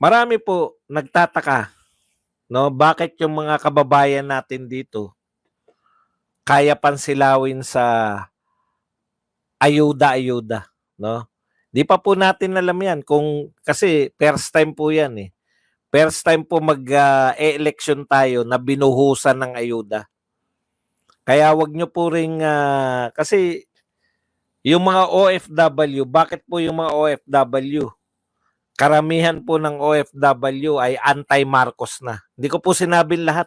Marami po nagtataka, 'no, bakit yung mga kababayan natin dito kaya pansilawin sa ayuda-ayuda, 'no? 'Di pa po natin alam 'yan kung kasi first time po 'yan, eh. First time po e-eleksyon tayo na binuhusan ng ayuda. Kaya 'wag niyo po ring, kasi yung mga OFW, bakit po yung mga OFW? Karamihan po ng OFW ay anti-Marcos na. Hindi ko po sinabing lahat,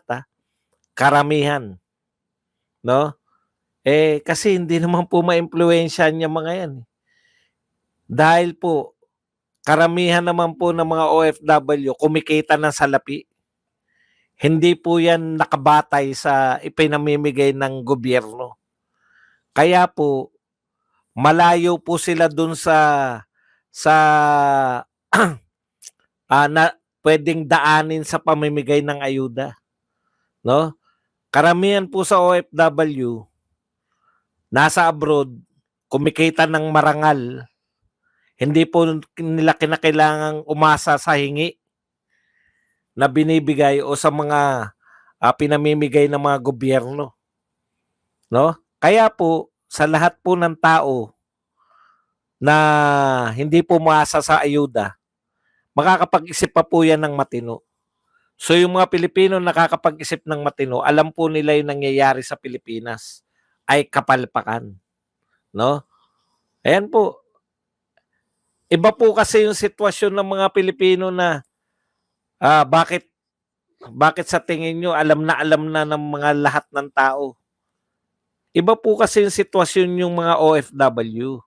karamihan, 'no? Kasi hindi naman po maimpluwensyahan yang mga 'yan, eh. Dahil po karamihan naman po ng mga OFW kumikita ng salapi. Hindi po 'yan nakabatay sa ipinamimigay ng gobyerno. Kaya po malayo po sila dun sa na puwedeng daanin sa pamimigay ng ayuda, 'no? Karamihan po sa OFW nasa abroad, kumikita ng marangal, hindi po nila kinakailangang umasa sa hingi na binibigay o sa mga, pinamimigay ng mga gobyerno, 'no? Kaya po sa lahat po ng tao na hindi po umaasa sa ayuda, makakapag-isip pa po 'yan ng matino. So yung mga Pilipino nakakapag-isip ng matino, alam po nila yung nangyayari sa Pilipinas ay kapalpakan, 'no? Ayan po. Iba po kasi yung sitwasyon ng mga Pilipino na, bakit bakit sa tingin niyo alam na ng mga lahat ng tao. Iba po kasi yung sitwasyon yung mga OFW.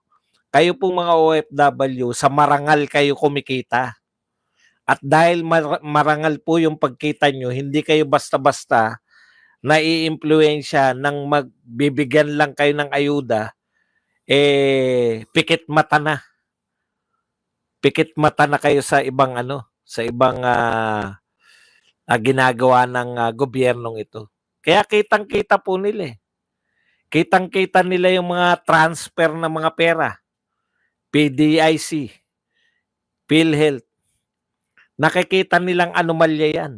Kayo pong mga OFW, sa marangal kayo kumikita. At dahil marangal po yung pagkita nyo, hindi kayo basta-basta naiimpluwensya ng magbibigyan lang kayo ng ayuda, pikit mata na. Pikit mata na kayo sa ibang sa ibang ginagawa ng gobyernong ito. Kaya kitang-kita po nila, eh. Kitang-kita nila yung mga transfer ng mga pera, PDIC, PhilHealth. Nakikita nilang anomalya yan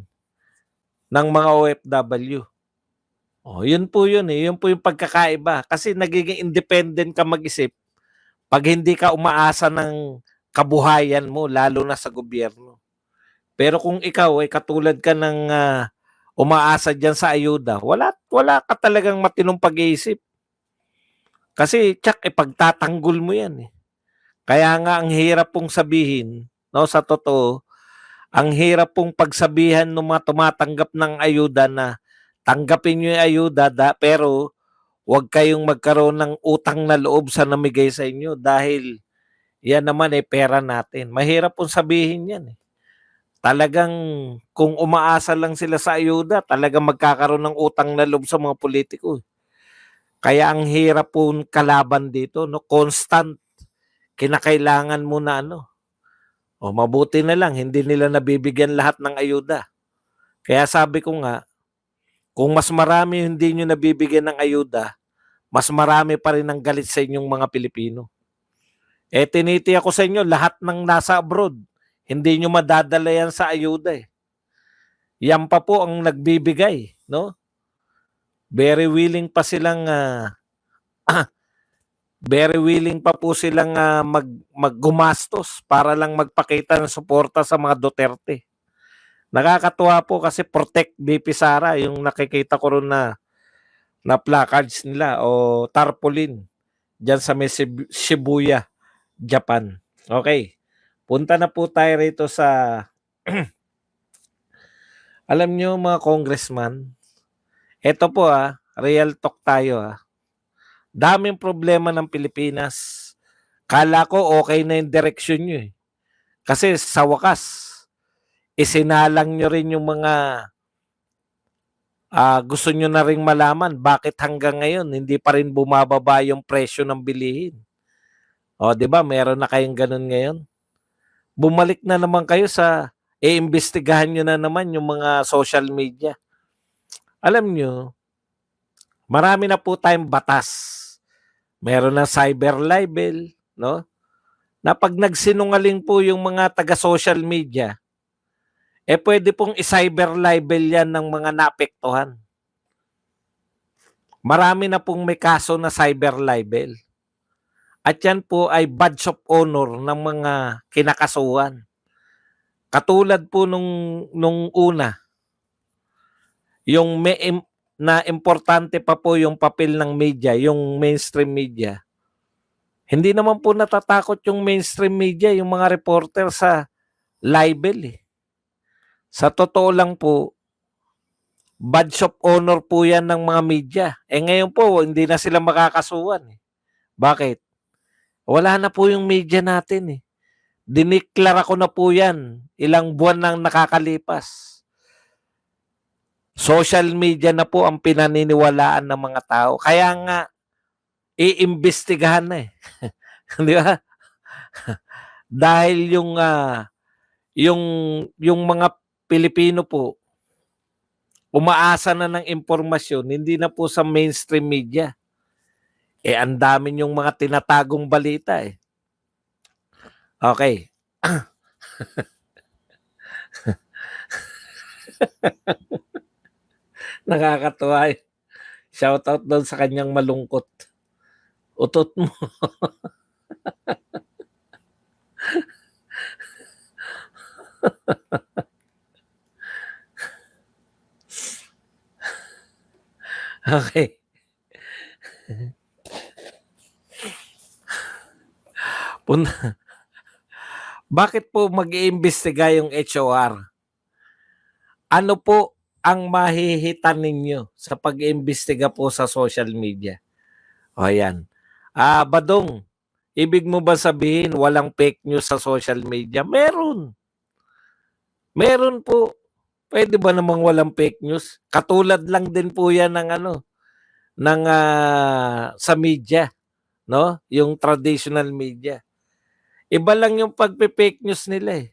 ng mga OFW. Yun po yun, eh. Yun po yung pagkakaiba. Kasi nagiging independent ka mag-isip pag hindi ka umaasa ng kabuhayan mo, lalo na sa gobyerno. Pero kung ikaw ay katulad ka ng umaasa dyan sa ayuda, wala ka talagang matinong pag-iisip. Kasi pagtatanggol mo yan, eh. Kaya nga ang hirap pong sabihin, no, sa totoo, ang hirap pong pagsabihan ng mga tumatanggap ng ayuda na tanggapin nyo yung ayuda pero huwag kayong magkaroon ng utang na loob sa namigay sa inyo dahil yan naman pera natin. Mahirap pong sabihin yan, eh. Talagang kung umaasa lang sila sa ayuda, talagang magkakaroon ng utang na loob sa mga politiko. Kaya ang hirap po kalaban dito, no? Constant. Kinakailangan mo na mabuti na lang, hindi nila nabibigyan lahat ng ayuda. Kaya sabi ko nga, kung mas marami hindi nyo nabibigyan ng ayuda, mas marami pa rin ang galit sa inyong mga Pilipino. Tinitiyak ko sa inyo, lahat ng nasa abroad, hindi nyo madadala yan sa ayuda, eh. Yan pa po ang nagbibigay, no? Very willing pa silang very willing pa po silang maggumastos para lang magpakita ng suporta sa mga Duterte. Nakakatuwa po kasi Protect BP Sara yung nakikita ko ron na placards nila o tarpaulin diyan sa Shibuya, Japan. Okay. Punta na po tayo rito sa alam nyo mga congressman, ito po real talk tayo. Daming problema ng Pilipinas. Kala ko okay na yung direksyon nyo, eh. Kasi sa wakas, isinalang nyo rin yung mga gusto nyo na rin malaman bakit hanggang ngayon hindi pa rin bumababa yung presyo ng bilihin. Di ba? Meron na kayong ganun ngayon. Bumalik na naman kayo sa iimbestigahan nyo na naman yung mga social media. Alam nyo, marami na po tayong batas. Meron na cyber libel, no? Na pag nagsinungaling po yung mga taga-social media, pwede pong i-cyber libel yan ng mga naapektuhan. Marami na pong may kaso na cyber libel. At yan po ay badge of honor ng mga kinakasuhan. Katulad po nung una, yung na importante pa po yung papel ng media, yung mainstream media. Hindi naman po natatakot yung mainstream media, yung mga reporter sa libel. Sa totoo lang po, badge of honor po yan ng mga media. Ngayon po, hindi na sila makakasuhan. Bakit? Wala na po yung media natin. Diniklara ko na po yan. Ilang buwan nang nakakalipas. Social media na po ang pinaniniwalaan ng mga tao. Kaya nga, iimbestigahan na Di ba? Dahil yung mga Pilipino po, umaasa na ng impormasyon, hindi na po sa mainstream media. Ang dami yung mga tinatagong balita Okay. Nakakatuwa Shoutout doon sa kanyang malungkot. Utot mo. Okay. Bakit po mag-iimbestiga yung HOR? Ano po ang mahihitan ninyo sa pag-iimbestiga po sa social media? O yan. Badong, ibig mo ba sabihin walang fake news sa social media? Meron. Meron po. Pwede ba namang walang fake news? Katulad lang din po yan ng sa media, no? Yung traditional media. Iba lang yung pagpe-fake news nila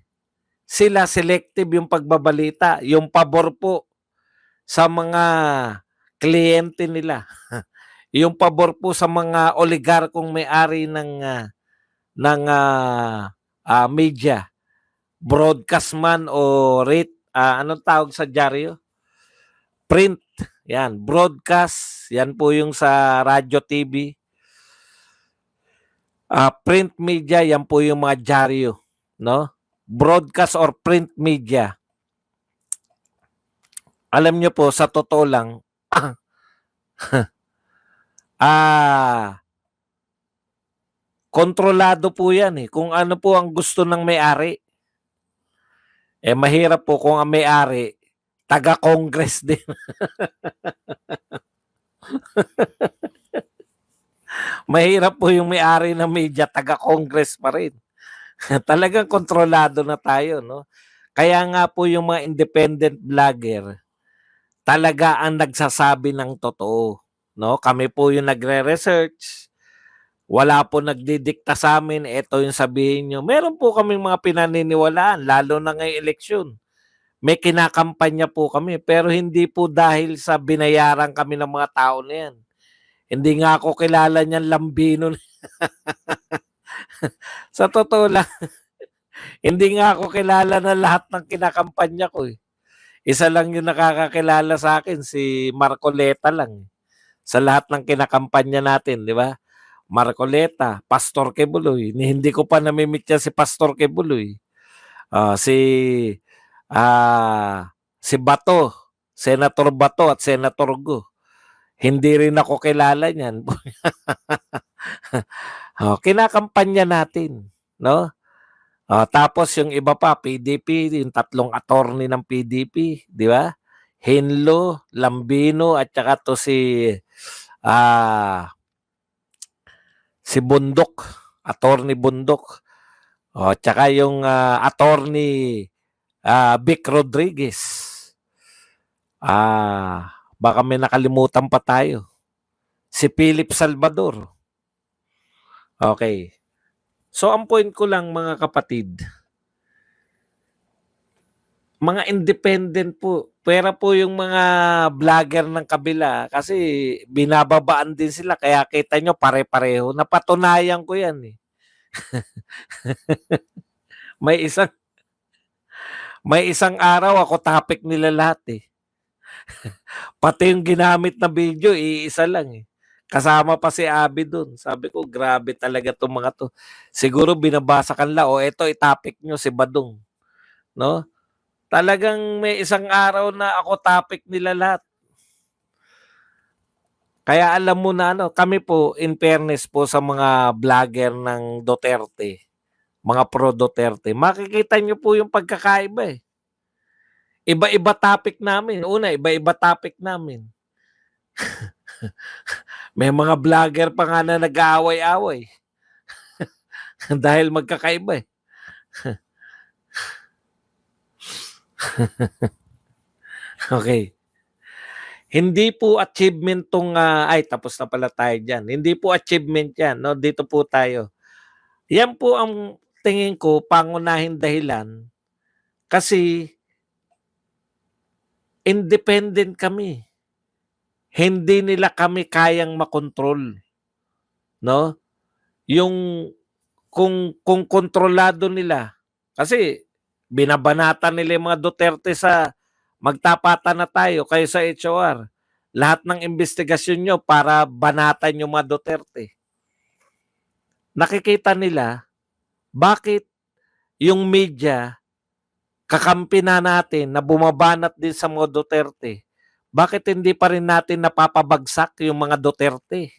Sila selective yung pagbabalita, yung pabor po sa mga kliyente nila. Yung pabor po sa mga oligarkong may-ari ng media, broadcast man o anong tawag sa dyaryo? Print. Yan, broadcast, yan po yung sa radyo, TV. Print media, yan po yung mga dyaryo, no? Broadcast or print media. Alam nyo po, sa totoo lang, kontrolado po yan kung ano po ang gusto ng may-ari. Mahirap po kung ang may-ari, taga-Congress din. Mahirap po yung may-ari ng media, taga-Congress pa rin. Talagang kontrolado na tayo, no? Kaya nga po yung mga independent vlogger, talaga ang nagsasabi ng totoo, no? Kami po yung nagre-research. Wala po nagdidikta sa amin, ito yung sabihin nyo. Meron po kaming mga pinaniniwalaan, lalo na ngayong eleksyon. May kinakampanya po kami, pero hindi po dahil sa binayaran kami ng mga tao na yan. Hindi nga ako kilala niyan lambino. Sa totoo lang, hindi nga ako kilala na lahat ng kinakampanya ko Isa lang yung nakakakilala sa akin, si Marcoleta lang. Sa lahat ng kinakampanya natin, di ba? Marcoleta, Pastor Quebuloy. Hindi ko pa namimit yan si Pastor Quebuloy. Si Bato, Senator Bato at Senator Go. Hindi rin ako kilala niyan. Kinakampanya natin, no? Tapos yung iba pa, PDP, yung tatlong attorney ng PDP, di ba? Henlo, Lambino, at saka to si Bundok, attorney Bundok. At saka yung attorney Vic Rodriguez. Baka may nakalimutan pa tayo. Si Philip Salvador. Okay. So, ang point ko lang mga kapatid, mga independent po. Pera po yung mga vlogger ng kabila kasi binababaan din sila. Kaya kita nyo pare-pareho. Napatunayan ko yan May isang araw ako topic nila lahat eh. Pati yung ginamit na video, iisa lang eh. Kasama pa si Abby dun. Sabi ko, grabe talaga itong mga to. Siguro binabasa kanila, o eto, i-topic nyo si Badong. No? Talagang may isang araw na ako topic nila lahat. Kaya alam mo na ano, kami po, in fairness po sa mga vlogger ng Duterte, mga pro Duterte, makikita nyo po yung pagkakaiba eh. Iba-iba topic namin. Una, iba-iba topic namin. May mga vlogger pa nga na nag-aaway-away. Dahil magkakaiba eh. Okay. Hindi po achievement tong, ay tapos na pala tayo dyan. Hindi po achievement yan. No? Dito po tayo. Yan po ang tingin ko pangunahing dahilan kasi independent kami. Hindi nila kami kayang makontrol. No? Yung kung kontrolado nila kasi binabanatan nila yung mga Duterte sa magtapatan na tayo kayo sa HOR. Lahat ng investigasyon nyo para banatan yung mga Duterte. Nakikita nila bakit yung media kakampi na natin na bumabanat din sa mga Duterte. Bakit hindi pa rin natin napapabagsak yung mga Duterte?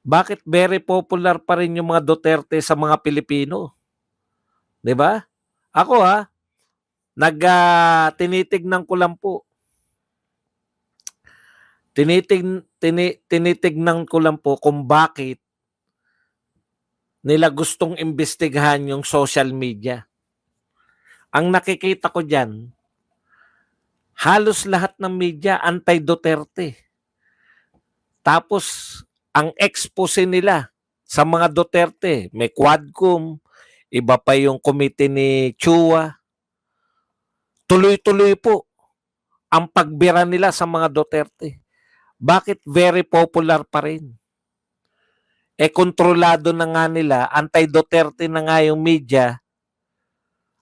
Bakit very popular pa rin yung mga Duterte sa mga Pilipino? 'Di ba? Ako tinitignan ko lang po. Tinitignan ko lang po kung bakit nila gustong imbestigahan yung social media. Ang nakikita ko diyan, halos lahat ng media anti-Duterte. Tapos ang expose nila sa mga Duterte, may Quadcom, iba pa yung committee ni Chua. Tuloy-tuloy po ang pagbira nila sa mga Duterte. Bakit very popular pa rin? Kontrolado na nga nila, anti-Duterte na nga yung media,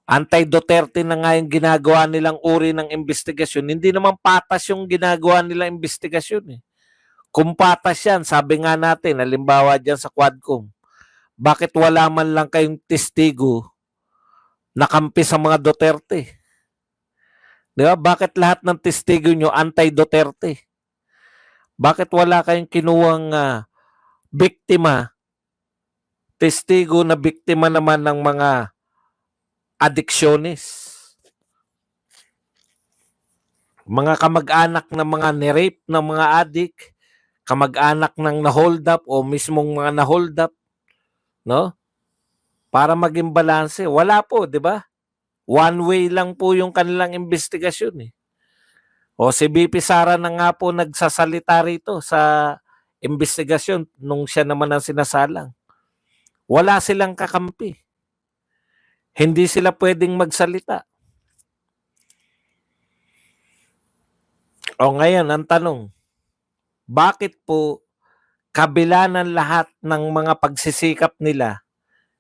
anti-Duterte na nga yung ginagawa nilang uri ng investigasyon. Hindi naman patas yung ginagawa nilang investigasyon eh. Kung patas yan, sabi nga natin, halimbawa dyan sa Quadcom, bakit wala man lang kayong testigo na kampi sa mga Duterte? Di ba? Bakit lahat ng testigo nyo anti-Duterte? Bakit wala kayong kinuwang biktima, testigo na biktima naman ng mga addiksyonis? Mga kamag-anak ng mga nirape ng mga adik, kamag-anak ng na-hold up o mismong mga na-hold up, no? Para maging balanse. Wala po, di ba? One way lang po yung kanilang investigasyon eh. O si BP Sara na nga po nagsasalita rito sa investigasyon nung siya naman ang sinasalang. Wala silang kakampi. Hindi sila pwedeng magsalita. O ngayon, ang tanong, bakit po kabila ng lahat ng mga pagsisikap nila,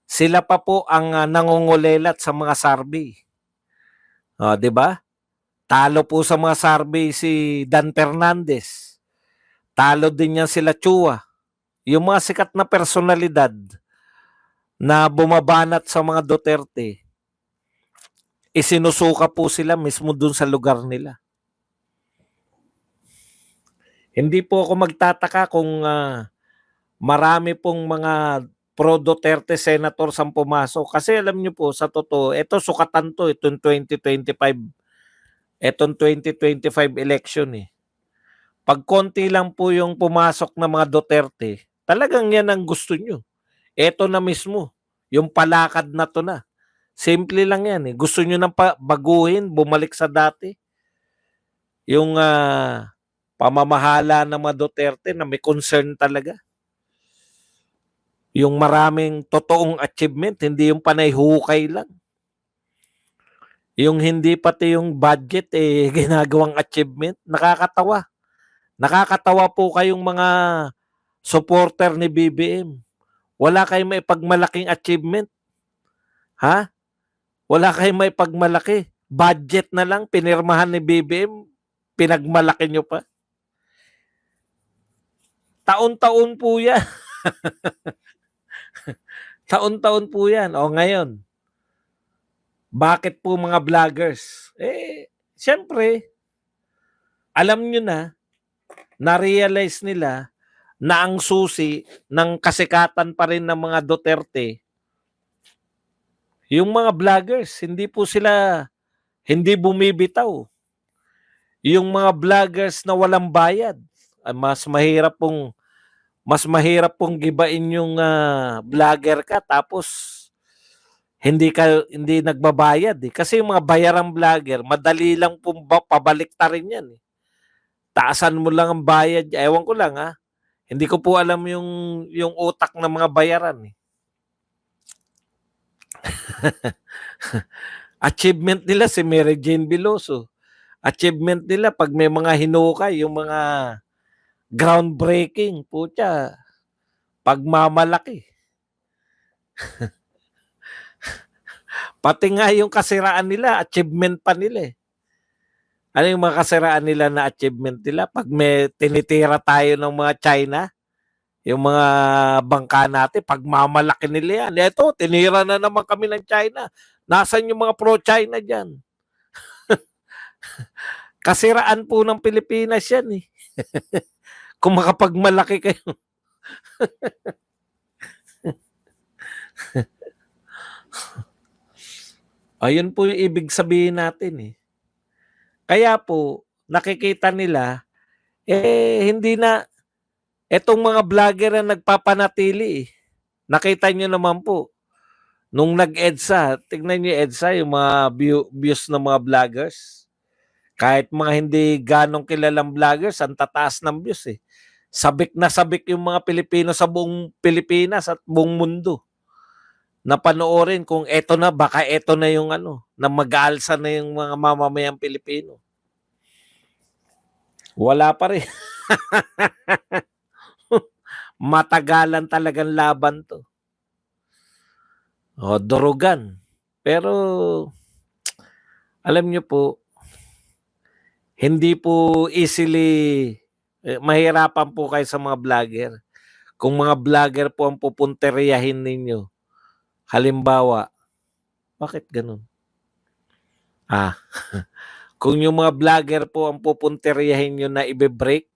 sila pa po ang nangungulelat sa mga survey? O, di ba? Talo po sa mga survey si Dan Fernandez. Talo din yan sila Chua. Yung mga sikat na personalidad na bumabanat sa mga Duterte, isinusuka po sila mismo dun sa lugar nila. Hindi po ako magtataka kung marami pong mga pro-Duterte senators ang pumasok. Kasi alam niyo po, sa totoo, ito sukatan to, itong 2025. Itong 2025 election eh. Pag konti lang po yung pumasok na mga Duterte, talagang yan ang gusto nyo. Ito na mismo, yung palakad na to na. Simple lang yan eh. Gusto nyo nang baguhin, bumalik sa dati. Yung pamamahala ng mga Duterte na may concern talaga. Yung maraming totoong achievement, hindi yung panay-hukay lang. Yung hindi pati yung budget ginagawang achievement, nakakatawa. Nakakatawa po kayong mga supporter ni BBM. Wala kayong may pagmalaking achievement. Ha? Wala kayong may pagmalaki. budget na lang pinirmahan ni BBM, pinagmalaki nyo pa. Taon-taon po yan. Taon-taon po yan. O ngayon, bakit po mga vloggers? Siyempre, alam nyo na-realize nila na ang susi ng kasikatan pa rin ng mga Duterte, yung mga vloggers, hindi bumibitaw. Yung mga vloggers na walang bayad, mas mahirap pong gibain yung vlogger ka tapos hindi nagbabayad kasi yung mga bayarang vlogger madali lang pong pabaliktarin yan Taasan mo lang ang bayad, ewan ko lang hindi ko po alam yung utak ng mga bayaran Achievement nila si Mary Jane Veloso. Achievement nila pag may mga hinukay, yung mga groundbreaking, putya, pagmamalaki. Pati nga yung kasiraan nila, achievement pa nila Ano yung mga kasiraan nila na achievement nila? Pag may tinitira tayo ng mga China, yung mga bangka natin, pagmamalaki nila yan. Ito, tinira na naman kami ng China. Nasaan yung mga pro-China dyan? Kasiraan po ng Pilipinas yan Kung makapagmalaki kayo. Ayun po yung ibig sabihin natin Kaya po, nakikita nila, hindi na, etong mga vlogger na nagpapanatili Nakita nyo naman po, nung nag-EDSA, tignan nyo EDSA, yung mga views ng mga vloggers. Kahit mga hindi ganong kilalang vloggers, ang tataas ng views Sabik na sabik yung mga Pilipino sa buong Pilipinas at buong mundo. Napanoorin kung baka eto na yung na mag-aalsa na yung mga mamamayang Pilipino. Wala pa rin. Matagalan talagang laban to. Durugan. Pero, alam nyo po, hindi po easily, mahirapan po kayo sa mga vlogger. Kung mga vlogger po ang pupunteriyahin ninyo, halimbawa, bakit ganun? Kung yung mga vlogger po ang pupunteriyahin nyo na ibe-break,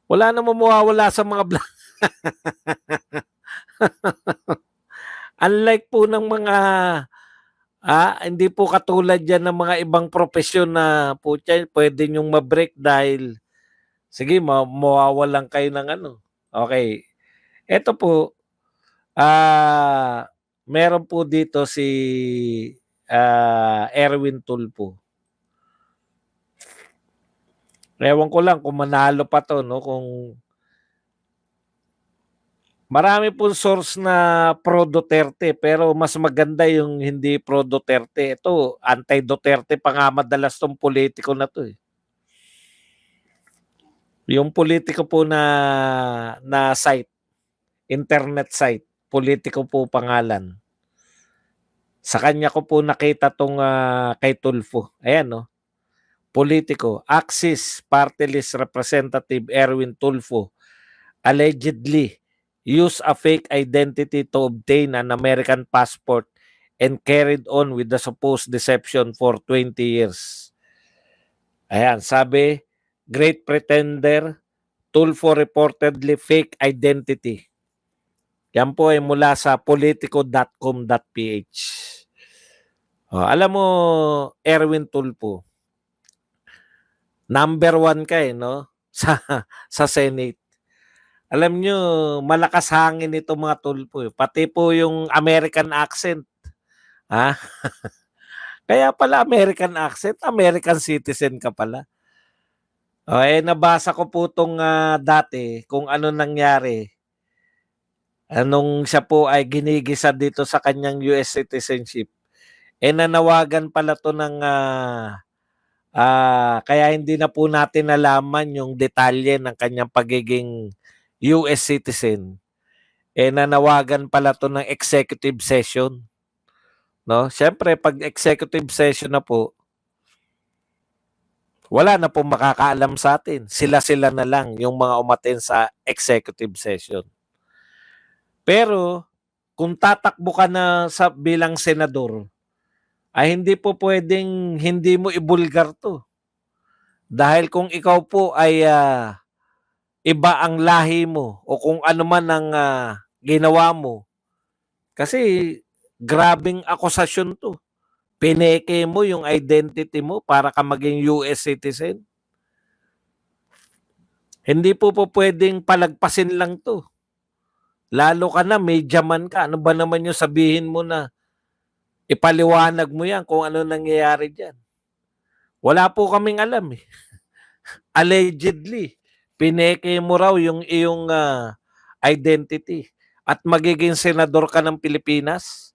wala namang mawawala sa mga vlogger. Unlike po ng mga hindi po katulad yan ng mga ibang profesyon na pwede nyong ma-break dahil sige, mawawalan kayo ng Okay. Ito po, meron po dito si Erwin Tulfo. Ewan ko lang kung manalo pa to, kung marami pong source na pro-Duterte pero mas maganda yung hindi pro-Duterte. Ito, anti-Duterte pa nga madalas tong politiko na to Yung politiko po na site, internet site, politiko po pangalan. Sa kanya ko po nakita tong kay Tulfo. Ayan politiko, Axis Party List Representative Erwin Tulfo allegedly used a fake identity to obtain an American passport and carried on with the supposed deception for 20 years. Ayan, sabi, Great Pretender, Tulfo reportedly fake identity. Yan po ay mula sa politico.com.ph. Alam mo, Erwin Tulfo, number 1 ka sa Senate. Alam nyo, malakas hangin ito mga Tulfo Pati po yung American accent. Kaya pala American accent, American citizen ka pala. Nabasa ko po itong dati kung ano nangyari. Anong siya po ay ginigisa dito sa kanyang US citizenship. Nanawagan pala to ng kaya hindi na po natin nalaman yung detalye ng kanyang pagiging US citizen. Nanawagan pala to ng executive session 'no? Siyempre 'pag executive session na po, wala na pong makakaalam sa atin. Sila-sila na lang yung mga umattend sa executive session. Pero kung tatakbo ka na bilang senador, ay hindi po puwedeng hindi mo ibulgar 'to. Dahil kung ikaw po ay, iba ang lahi mo o kung ano man ang, ginawa mo, kasi grabeng akusasyon 'to. Pineke mo yung identity mo para ka maging US citizen. Hindi po pupuwedeng palagpasin lang 'to. Lalo ka na media man ka, ano ba naman yung sabihin mo na ipaliwanag mo 'yan kung ano nangyayari diyan. Wala po kaming alam, eh. Allegedly, pineke mo raw yung iyong, identity at magiging senador ka ng Pilipinas.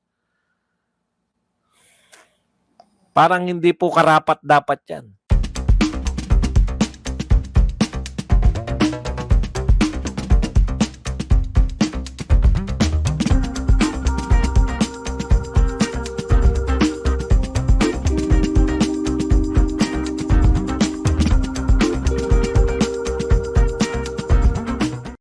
Parang hindi po karapat-dapat 'yan.